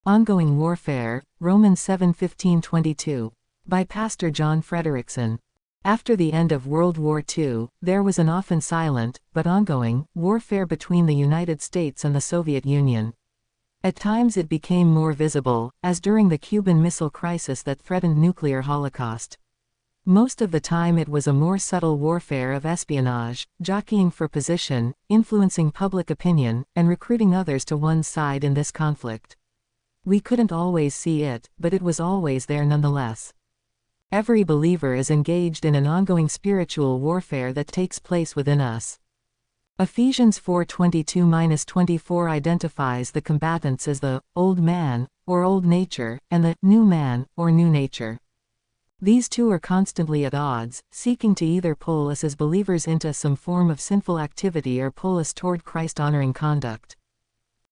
Ongoing Warfare, Romans 7:15-22. By Pastor John Frederickson. After the end of World War II, there was an often silent, but ongoing, warfare between the United States and the Soviet Union. At times it became more visible, as during the Cuban Missile Crisis that threatened nuclear holocaust. Most of the time it was a more subtle warfare of espionage, jockeying for position, influencing public opinion, and recruiting others to one's side in this conflict. We couldn't always see it, but it was always there nonetheless. Every believer is engaged in an ongoing spiritual warfare that takes place within us. Ephesians 4:22-24 identifies the combatants as the old man, or old nature, and the new man, or new nature. These two are constantly at odds, seeking to either pull us as believers into some form of sinful activity or pull us toward Christ-honoring conduct.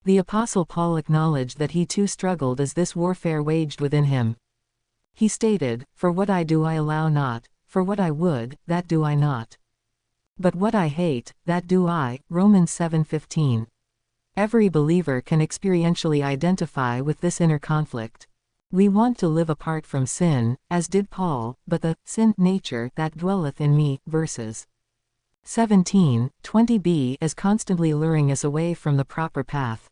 The Apostle Paul acknowledged that he too struggled as this warfare waged within him. He stated, "For what I do I allow not, for what I would, that do I not. But what I hate, that do I." Romans 7:15. Every believer can experientially identify with this inner conflict. We want to live apart from sin, as did Paul, but the sin nature that dwelleth in me, verses 17-20b, is constantly luring us away from the proper path.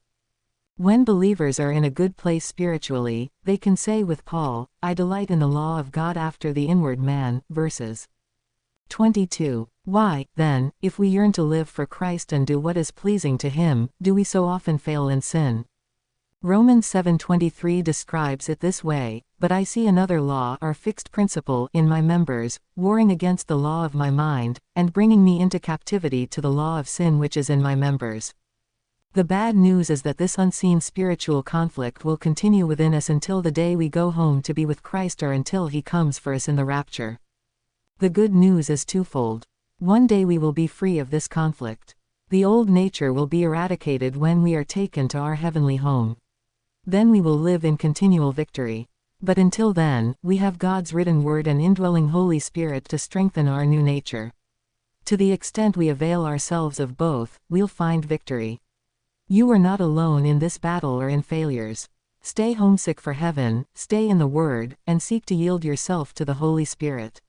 When believers are in a good place spiritually, they can say with Paul, "I delight in the law of God after the inward man," verses 22. Why, then, if we yearn to live for Christ and do what is pleasing to Him, do we so often fail in sin? Romans 7:23 describes it this way, "But I see another law or fixed principle in my members, warring against the law of my mind, and bringing me into captivity to the law of sin which is in my members." The bad news is that this unseen spiritual conflict will continue within us until the day we go home to be with Christ or until He comes for us in the rapture. The good news is twofold. One day we will be free of this conflict. The old nature will be eradicated when we are taken to our heavenly home. Then we will live in continual victory. But until then, we have God's written word and indwelling Holy Spirit to strengthen our new nature. To the extent we avail ourselves of both, we'll find victory. You are not alone in this battle or in failures. Stay homesick for heaven, stay in the Word, and seek to yield yourself to the Holy Spirit.